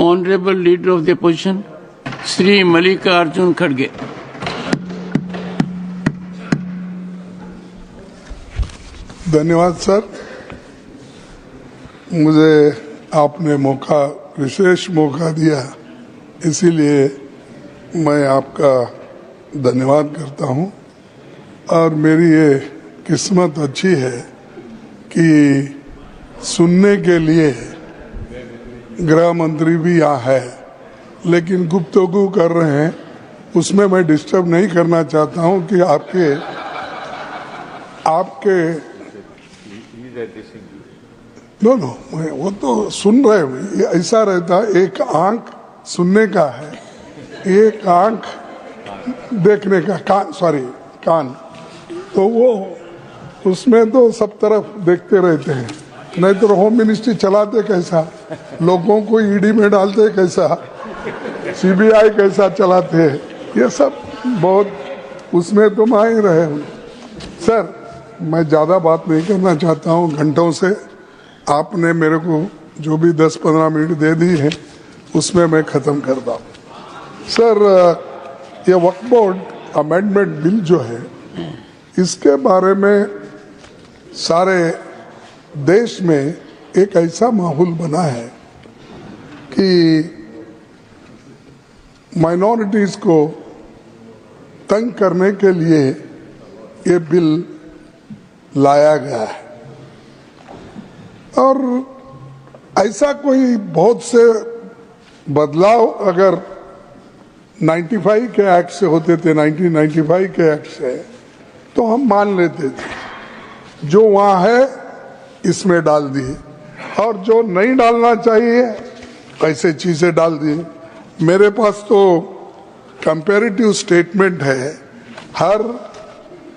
Honorable Leader of the Opposition, Shri Mallikarjun Kharge. धन्यवाद sir, मुझे आपने विशेष मौका दिया, इसीलिए मैं आपका धन्यवाद करता हूं। और मेरी ये किस्मत अच्छी है कि सुनने के लिए गृह मंत्री भी यहाँ है, लेकिन गुफ्तगू कर रहे हैं, उसमें मैं डिस्टर्ब नहीं करना चाहता हूं कि आपके नो वो तो सुन रहे हैं। ऐसा रहता है, एक आंख सुनने का है, एक आंख देखने का, कान, तो वो उसमें तो सब तरफ देखते रहते हैं। नहीं तो होम मिनिस्ट्री चलाते कैसा, लोगों को ईडी में डालते कैसा, सीबीआई कैसा चलाते हैं, ये सब बहुत उसमें तो माहिर रहे। सर, मैं ज़्यादा बात नहीं करना चाहता हूँ, घंटों से आपने मेरे को जो भी 10-15 मिनट दे दी है उसमें मैं ख़त्म करता हूँ। सर, ये वक्फ बोर्ड अमेंडमेंट बिल जो है, इसके बारे में सारे देश में एक ऐसा माहौल बना है कि माइनॉरिटीज़ को तंग करने के लिए ये बिल लाया गया है। और ऐसा कोई बहुत से बदलाव अगर 95 के एक्ट से होते थे, 1995 के एक्ट से, तो हम मान लेते थे। जो वहाँ है इसमें डाल दिए, और जो नहीं डालना चाहिए ऐसे चीजें डाल दिए। मेरे पास तो कंपैरेटिव स्टेटमेंट है,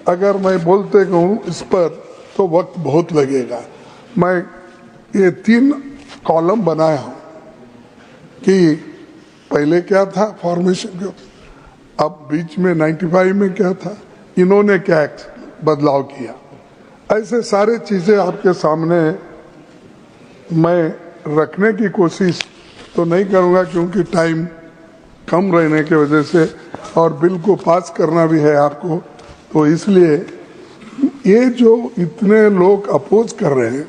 अगर मैं बोलते कहूँ इस पर तो वक्त बहुत लगेगा। मैं ये 3 कॉलम बनाया हूँ कि पहले क्या था फॉर्मेशन को, अब बीच में 95 में क्या था, इन्होंने क्या बदलाव किया, ऐसे सारे चीजें आपके सामने मैं रखने की कोशिश तो नहीं करूँगा, क्योंकि टाइम कम रहने की वजह से, और बिल को पास करना भी है आपको, तो इसलिए ये जो इतने लोग अपोज कर रहे हैं,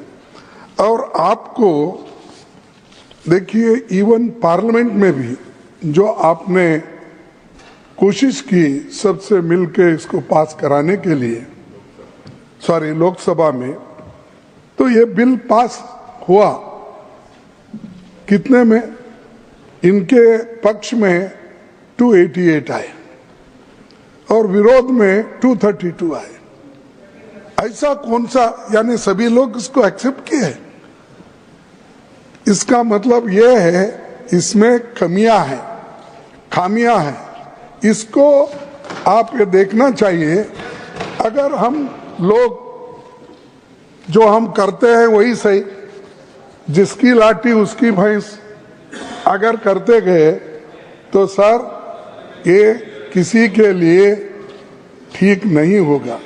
और आपको देखिए इवन पार्लियामेंट में भी जो आपने कोशिश की सबसे मिलके इसको पास कराने के लिए, लोकसभा में, तो ये बिल पास हुआ कितने में, इनके पक्ष में 288 आए और विरोध में 232 आए। ऐसा कौन सा, यानी सभी लोग इसको एक्सेप्ट किए। इसका मतलब यह है इसमें खामियां हैं। इसको आप ये देखना चाहिए। अगर हम लोग जो हम करते हैं वही सही, जिसकी लाठी उसकी भैंस अगर करते गए तो सर ये किसी के लिए ठीक नहीं होगा।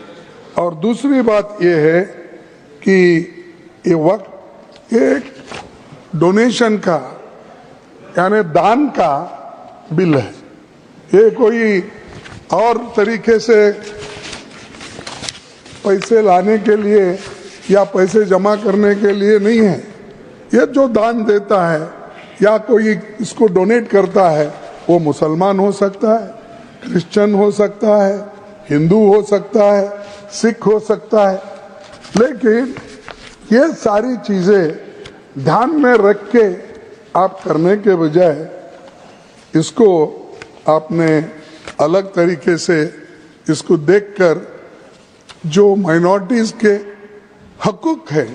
और दूसरी बात यह है कि ये वक्त एक डोनेशन का, यानी दान का बिल है, ये कोई और तरीके से पैसे लाने के लिए या पैसे जमा करने के लिए नहीं है। ये जो दान देता है या कोई इसको डोनेट करता है, वो मुसलमान हो सकता है, क्रिश्चियन हो सकता है, हिंदू हो सकता है, सिख हो सकता है, लेकिन ये सारी चीजें ध्यान में रख के आप करने के बजाय इसको आपने अलग तरीके से इसको देखकर जो माइनॉरिटीज के हकूक है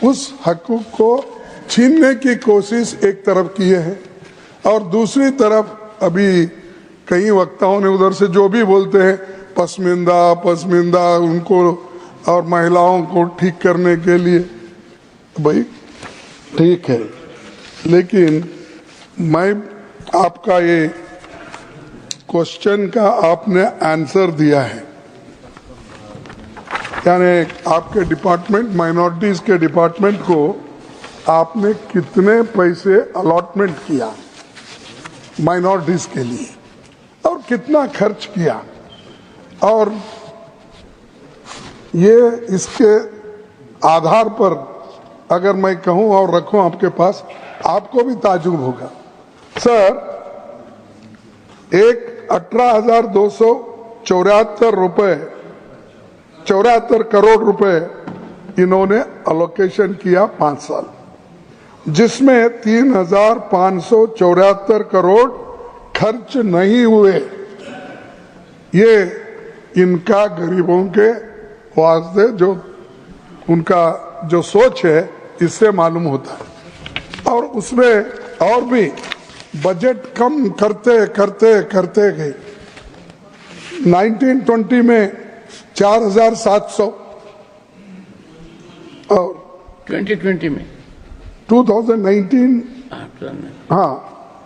उस हकूक को छीनने की कोशिश एक तरफ किए हैं, और दूसरी तरफ अभी कई वक्ताओं ने उधर से जो भी बोलते हैं पसमिंदा उनको और महिलाओं को ठीक करने के लिए, भाई ठीक है, लेकिन मैं आपका ये क्वेश्चन का आपने आंसर दिया है, यानी आपके डिपार्टमेंट माइनॉरिटीज के डिपार्टमेंट को आपने कितने पैसे अलॉटमेंट किया माइनॉरिटीज के लिए और कितना खर्च किया, और ये इसके आधार पर अगर मैं कहूं और रखूं आपके पास, आपको भी ताजुब होगा। सर, एक 18,274 करोड़ रुपए इन्होंने अलोकेशन किया 5 साल, जिसमें 3,574 करोड़ खर्च नहीं हुए। ये इनका गरीबों के वास्ते जो उनका जो सोच है इससे मालूम होता है। और उसमें और भी बजट कम करते करते करते गए। 1920 में 4,700 और 2020 में 2019 हाँ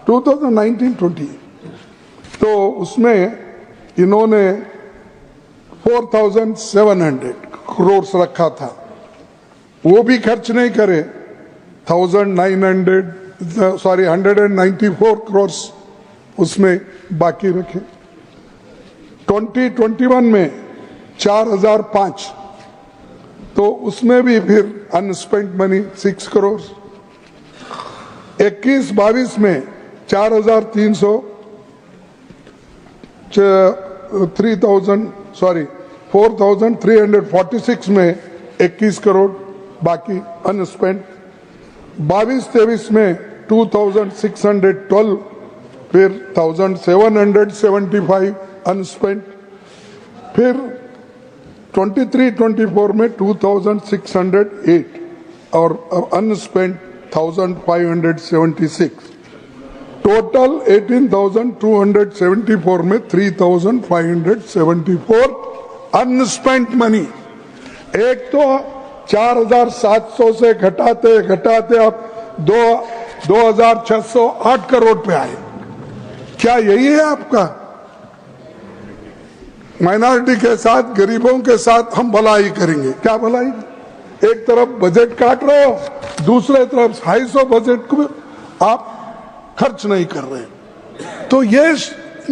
2019-20 तो उसमें इन्होंने 4,700 करोड़ रखा था, वो भी खर्च नहीं करे। 194 करोड़ उसमें बाकी रखे। 2021 में 4,005 तो उसमें भी फिर अनस्पेंट मनी 6 करोड़। 21-22 में 4,346 में 21 करोड़ बाकी अनस्पेंट। 22-23 में 2,612 फिर 1,775 अनस्पेंट। फिर 23-24 में 2,608 और अनस्पेंट 1,576। टोटल 18,274 में 3,574 अनस्पेंट मनी। एक तो 4,700 से घटाते घटाते अब 2,608 करोड़ पे आए। क्या यही है आपका? माइनॉरिटी के साथ, गरीबों के साथ हम भलाई करेंगे? क्या भलाई? एक तरफ बजट काट रहे हो, दूसरे तरफ 250 बजट को आप खर्च नहीं कर रहे। तो ये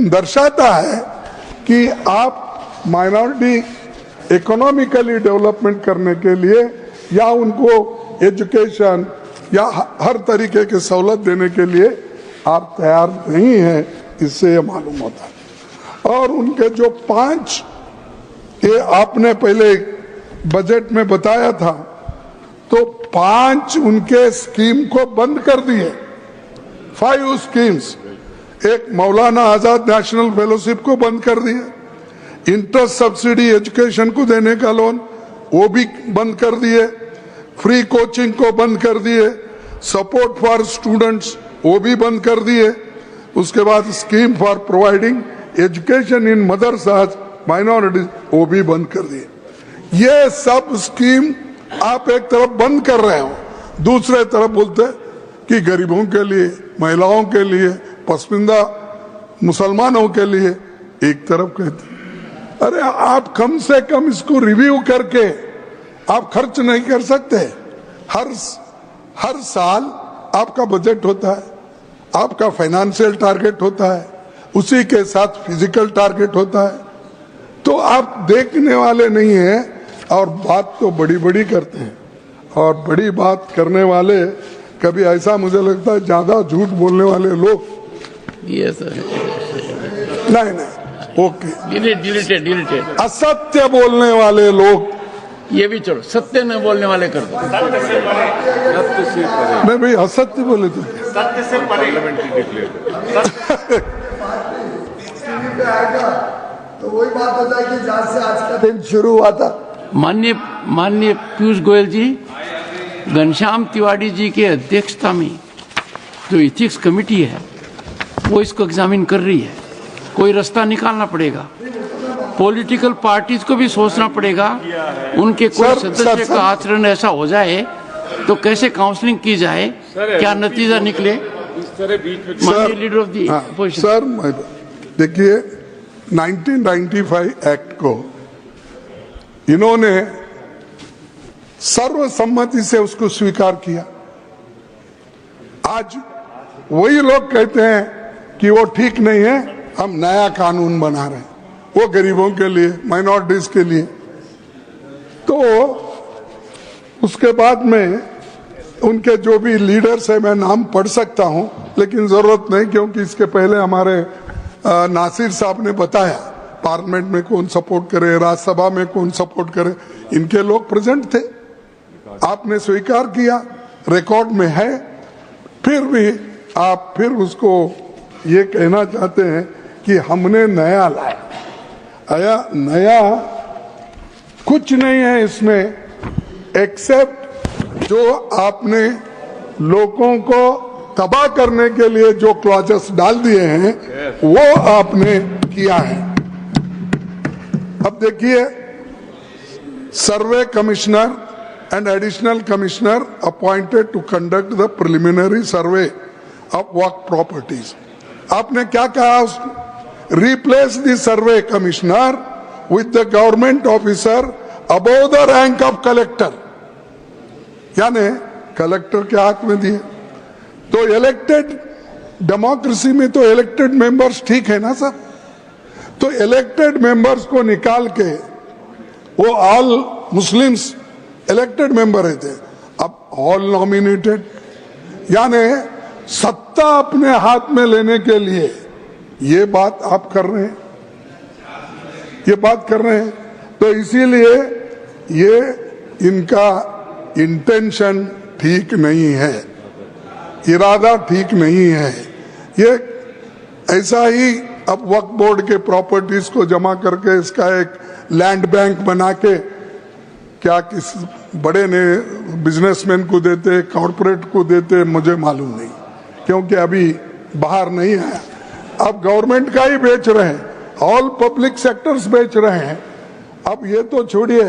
दर्शाता है कि आप माइनॉरिटी इकोनॉमिकली डेवलपमेंट करने के लिए या उनको एजुकेशन या हर तरीके के सहूलत देने के लिए आप तैयार नहीं हैं, इससे ये मालूम होता है। और उनके जो 5 ये आपने पहले बजट में बताया था, तो 5 उनके स्कीम को बंद कर दिए। 5 स्कीम्स, एक मौलाना आजाद नेशनल फेलोशिप को बंद कर दिए, इंटरेस्ट सब्सिडी एजुकेशन को देने का लोन वो भी बंद कर दिए, फ्री कोचिंग को बंद कर दिए, सपोर्ट फॉर स्टूडेंट्स वो भी बंद कर दिए। उसके बाद scheme for providing education in मदरसाज minorities वो भी बंद कर दिए। ये सब स्कीम आप एक तरफ बंद कर रहे हो, दूसरे तरफ बोलते कि गरीबों के लिए, महिलाओं के लिए, पसमानदा मुसलमानों के लिए एक तरफ कहते। अरे आप कम से कम इसको रिव्यू करके आप खर्च नहीं कर सकते? हर साल आपका बजट होता है, आपका फाइनेंशियल टारगेट होता है, उसी के साथ फिजिकल टारगेट होता है। तो आप देखने वाले नहीं हैं और बात तो बड़ी बड़ी करते हैं। और बड़ी बात करने वाले कभी ऐसा मुझे लगता है ज्यादा झूठ बोलने वाले लोग नहीं ओके डिलीटेड असत्य बोलने वाले लोग, ये भी छोड़ो, सत्य न बोलने वाले कर दो। नहीं भाई, असत्य बोले तो सत्य से तो वही बात हो जाएगी जहाँ से आज का दिन शुरू हुआ था। माननीय पीयूष गोयल जी, घनश्याम तिवारी जी के अध्यक्षता में जो इथिक्स कमेटी है वो इसको एग्जामिन कर रही है। कोई रास्ता निकालना पड़ेगा, पॉलिटिकल पार्टीज को भी सोचना पड़ेगा। उनके कोई सदस्य का आचरण ऐसा हो जाए तो कैसे काउंसलिंग की जाए, क्या नतीजा निकले। माननीय leader of the opposition. Sir देखिए, 1995 एक्ट को इन्होंने सर्वसम्मति से उसको स्वीकार किया। आज वही लोग कहते हैं कि वो ठीक नहीं है, हम नया कानून बना रहे हैं वो गरीबों के लिए, माइनॉरिटीज के लिए। तो उसके बाद में उनके जो भी लीडर्स है मैं नाम पढ़ सकता हूं, लेकिन जरूरत नहीं, क्योंकि इसके पहले हमारे नासिर साहब ने बताया पार्लियामेंट में कौन सपोर्ट करे, राज्यसभा में कौन सपोर्ट करे, इनके लोग प्रेजेंट थे, आपने स्वीकार किया, रिकॉर्ड में है। फिर भी आप फिर उसको ये कहना चाहते हैं कि हमने नया लाया। नया कुछ नहीं है इसमें, एक्सेप्ट जो आपने लोगों को तबाह करने के लिए जो क्लॉजेस डाल दिए हैं वो आपने किया है। अब देखिए, सर्वे commissioner and additional commissioner appointed to conduct the preliminary survey of work properties. आपने क्या कहा? Replace the survey commissioner with the government officer above the rank of collector. यानी कलेक्टर के हाथ में दिए। तो इलेक्टेड डेमोक्रेसी में तो इलेक्टेड मेंबर्स ठीक है ना सर? तो इलेक्टेड मेंबर्स को निकाल के वो ऑल मुस्लिम्स इलेक्टेड मेंबर रहते, अब ऑल नॉमिनेटेड, यानी सत्ता अपने हाथ में लेने के लिए ये बात आप कर रहे हैं, ये बात कर रहे हैं। तो इसीलिए ये इनका इंटेंशन ठीक नहीं है, इरादा ठीक नहीं है। ये ऐसा ही अब वक्फ बोर्ड के प्रॉपर्टीज को जमा करके इसका एक लैंड बैंक बना के क्या किस बड़े ने बिजनेसमैन को देते, कॉर्पोरेट को देते, मुझे मालूम नहीं, क्योंकि अभी बाहर नहीं आया। अब गवर्नमेंट का ही बेच रहे हैं, ऑल पब्लिक सेक्टर्स बेच रहे हैं। अब ये तो छोड़िए,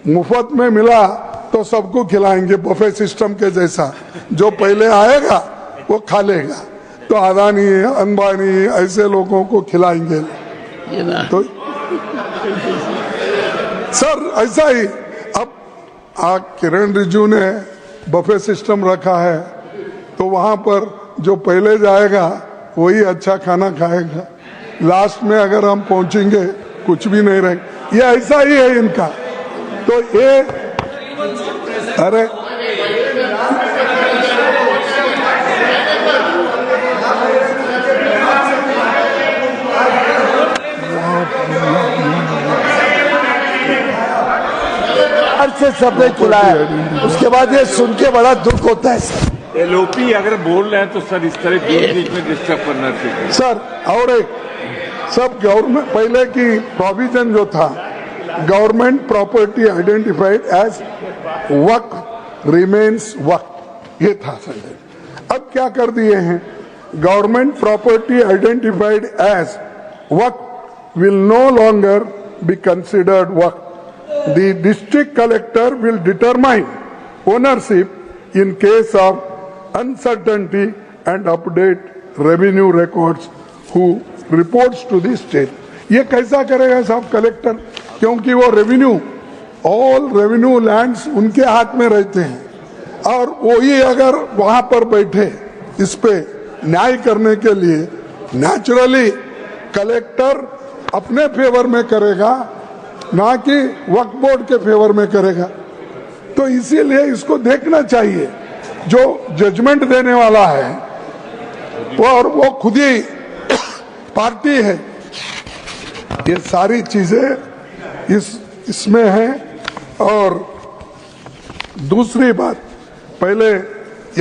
मुफ्त में मिला तो सबको खिलाएंगे बफे सिस्टम के जैसा, जो पहले आएगा वो खा लेगा। तो अदानी, अंबानी ऐसे लोगों को खिलाएंगे। तो सर ऐसा ही अब किरण रिजिजू ने बफे सिस्टम रखा है, तो वहां पर जो पहले जाएगा वही अच्छा खाना खाएगा, लास्ट में अगर हम पहुंचेंगे कुछ भी नहीं रहेगा। ये ऐसा ही है इनका। तो ये अरे से सबने खुला है, उसके बाद ये सुन के बड़ा दुख होता है सर। एलओपी अगर बोल रहे हैं तो सर इस तरह बीच में डिस्टर्ब करना चाहिए सर। और एक सब गवर्नमेंट पहले की प्रोविजन जो था, government property identified as Waqf remains Waqf, ये था सर। अब क्या कर दिए हैं, government property identified as Waqf will no longer be considered Waqf. The district collector will determine ownership in case of uncertainty and update revenue records who reports to the state. ये कैसा करेगा साहब कलेक्टर, क्योंकि वो रेवेन्यू, ऑल रेवेन्यू लैंड्स उनके हाथ में रहते हैं, और वही अगर वहां पर बैठे इस पे न्याय करने के लिए, नेचुरली कलेक्टर अपने फेवर में करेगा, ना कि वक्फ बोर्ड के फेवर में करेगा। तो इसीलिए इसको देखना चाहिए, जो जजमेंट देने वाला है और वो खुद ही पार्टी है। ये सारी चीजें इसमें है। और दूसरी बात, पहले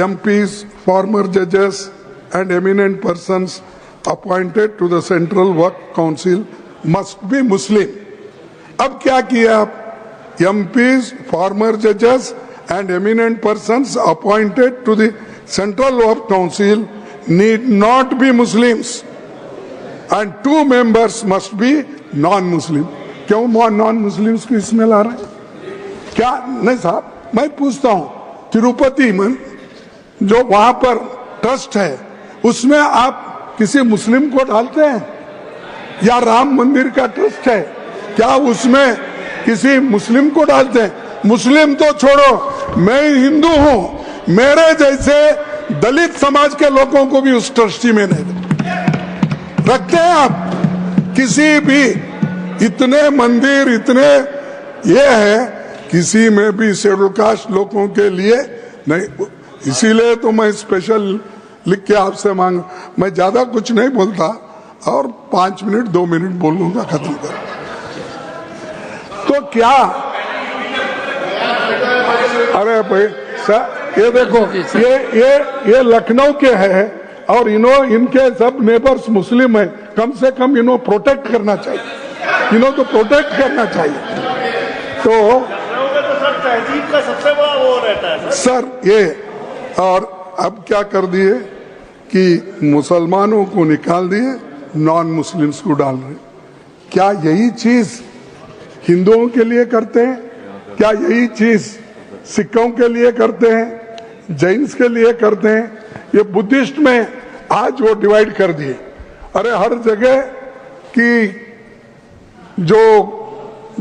एमपीज, फॉर्मर जजेस and eminent persons appointed to the central Waqf council must be Muslim. अब क्या किया आप, एमपीज, फॉर्मर जजेस and eminent persons appointed to the central Waqf council need not be Muslims and 2 members must be non Muslim. क्यों non Muslims को इसमें ला रहे हैं? क्या नहीं साहब, मैं पूछता हूं, तिरुपति में जो वहां पर ट्रस्ट है उसमें आप किसी मुस्लिम को डालते हैं? या राम मंदिर का ट्रस्ट है, क्या उसमें किसी मुस्लिम को डालते हैं? मुस्लिम तो छोड़ो, मैं हिंदू हूं, मेरे जैसे दलित समाज के लोगों को भी उस ट्रस्टी में नहीं रखते हैं आप। किसी भी इतने मंदिर इतने ये है, किसी में भी शेड्यूल कास्ट लोगों के लिए नहीं। इसीलिए तो मैं स्पेशल लिख के आपसे मांग, मैं ज्यादा कुछ नहीं बोलता और 5 मिनट 2 मिनट बोल लूंगा, खत्म कर। तो क्या, अरे भाई सर ये देखो, ये लखनऊ के हैं और इनके सब नेबर्स मुस्लिम है, कम से कम इन्हों प्रोटेक्ट करना चाहिए, इन्हों तो प्रोटेक्ट करना चाहिए। तो सर तहजीब का सबसे बड़ा वो रहता है सर ये, और अब क्या कर दिए कि मुसलमानों को निकाल दिए, नॉन मुस्लिम्स को डाल रहे। क्या यही चीज हिंदुओं के लिए करते हैं? क्या यही चीज सिखों के लिए करते हैं, जैन्स के लिए करते हैं? ये बुद्धिस्ट में आज वो डिवाइड कर दिए। अरे हर जगह की जो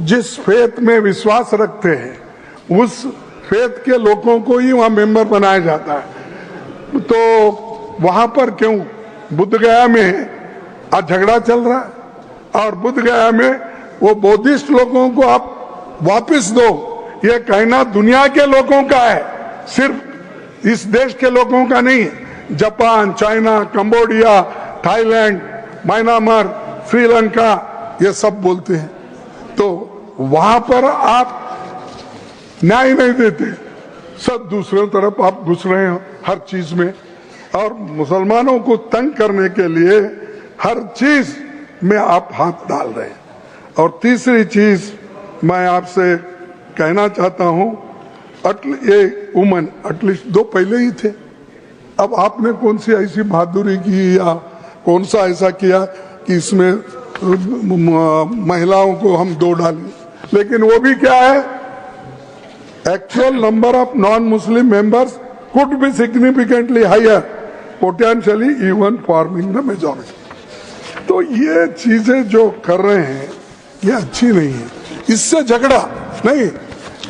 जिस फेथ में विश्वास रखते हैं उस फेथ के लोगों को ही वहां मेंबर बनाया जाता है। तो वहां पर क्यों बुद्ध गया में आज झगड़ा चल रहा है, और बुद्ध गया में वो बौद्धिस्ट लोगों को आप वापस दो, ये कहना दुनिया के लोगों का है, सिर्फ इस देश के लोगों का नहीं है। Japan, China, Cambodia, Thailand, Myanmar, Sri Lanka, ये सब बोलते हैं। तो वहां पर आप न्याय नहीं देते, सब दूसरे तरफ आप घुस रहे हो हर चीज में, और मुसलमानों को तंग करने के लिए हर चीज में आप हाथ डाल रहे हैं। और तीसरी चीज मैं आपसे कहना चाहता हूं, ये वुमन एटलीस्ट 2 पहले ही थे, अब आपने कौन सी ऐसी बहादुरी की या कौन सा ऐसा किया कि इसमें महिलाओं को हम 2 डालें? लेकिन वो भी क्या है, actual number of non Muslim members could be significantly higher, potentially even forming the majority. तो ये चीजें जो कर रहे हैं ये अच्छी नहीं है, इससे झगड़ा नहीं,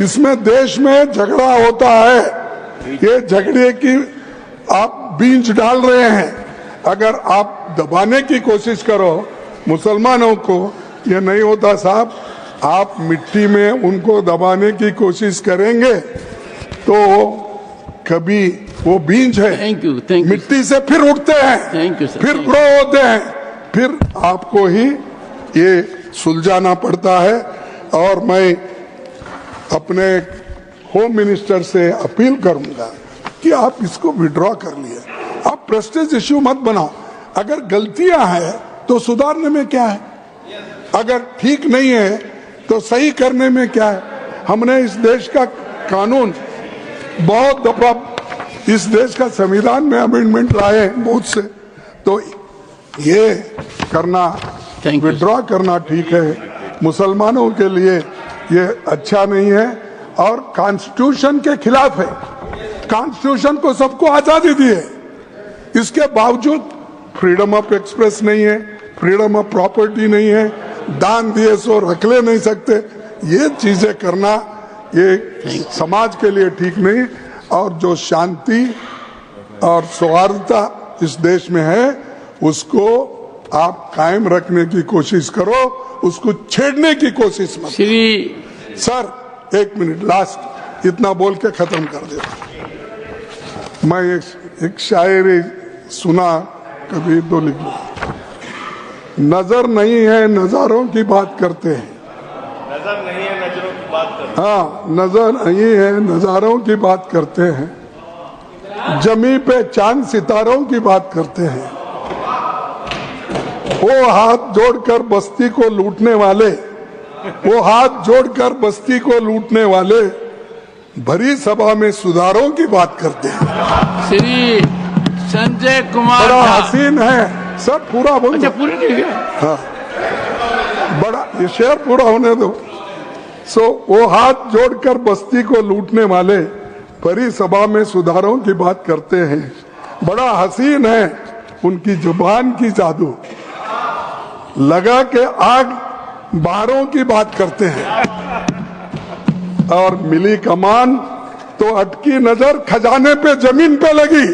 इसमें देश में झगड़ा होता है, ये झगड़े की आप बीज डाल रहे हैं। अगर आप दबाने की कोशिश करो मुसलमानों को, ये नहीं होता साहब। आप मिट्टी में उनको दबाने की कोशिश करेंगे तो कभी वो बीज है, थैंक यू मिट्टी से फिर उठते हैं, थैंक यू सर, फिर ग्रो होते हैं, फिर आपको ही ये सुलझाना पड़ता है। और मैं अपने होम मिनिस्टर से अपील करूंगा कि आप इसको विड्रॉ कर लिए, आप प्रेस्टीज इश्यू मत बनाओ। अगर गलतियां हैं तो सुधारने में क्या है, अगर ठीक नहीं है तो सही करने में क्या है। हमने इस देश का कानून बहुत दफा, इस देश का संविधान में अमेंडमेंट लाए हैं बहुत से, तो ये करना, विड्रॉ करना ठीक है। मुसलमानों के लिए ये अच्छा नहीं है और कॉन्स्टिट्यूशन के खिलाफ है। कॉन्स्टिट्यूशन को सबको आजादी दी है, इसके बावजूद फ्रीडम ऑफ एक्सप्रेस नहीं है, फ्रीडम ऑफ प्रॉपर्टी नहीं है, दान दिए सो रख ले नहीं सकते। ये चीजें करना ये समाज के लिए ठीक नहीं। और जो शांति और सौहार्दता इस देश में है उसको आप कायम रखने की कोशिश करो, उसको छेड़ने की कोशिश मत। श्री सर 1 मिनट लास्ट, इतना बोल के खत्म कर देता। मैं एक शायरी सुना, कभी 2 लिख लो। नजर नहीं है नजारों की बात करते हैं, नजर नहीं है नजरों की बात करते हैं। हाँ, नजर नहीं है नजारों की बात करते हैं, जमी पे चांद सितारों की बात करते हैं। वो हाथ जोड़कर बस्ती को लूटने वाले, वो हाथ जोड़कर बस्ती को लूटने वाले भरी सभा में सुधारों की बात करते हैं। श्री संजय कुमार बड़ा झा। हसीन है सर, पूरा बोल। अच्छा पूरा नहीं गया, हाँ, बड़ा ये शेर पूरा होने दो। वो हाथ जोड़कर बस्ती को लूटने वाले भरी सभा में सुधारों की बात करते हैं। बड़ा हसीन है उनकी जुबान की जादू, लगा के आग बाहरों की बात करते हैं। और मिली कमान तो अटकी नजर खजाने पे जमीन पे लगी।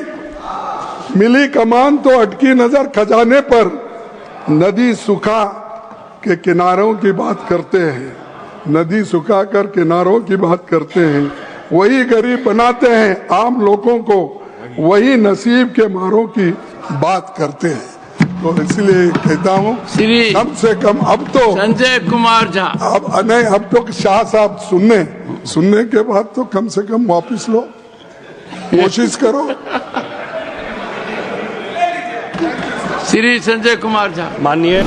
मिली कमान तो अटकी नजर खजाने पर, नदी सुखा के किनारों की बात करते हैं, नदी सुखा कर किनारों की बात करते हैं, वही गरीब बनाते हैं आम लोगों को, वही नसीब के मारों की बात करते हैं। तो इसलिए कहता हूँ श्री कम से कम अब तो संजय कुमार झा, अब नहीं, अब तो शाह साहब सुनने के बाद तो कम से कम वापिस लो, कोशिश करो। श्री संजय कुमार झा। माननीय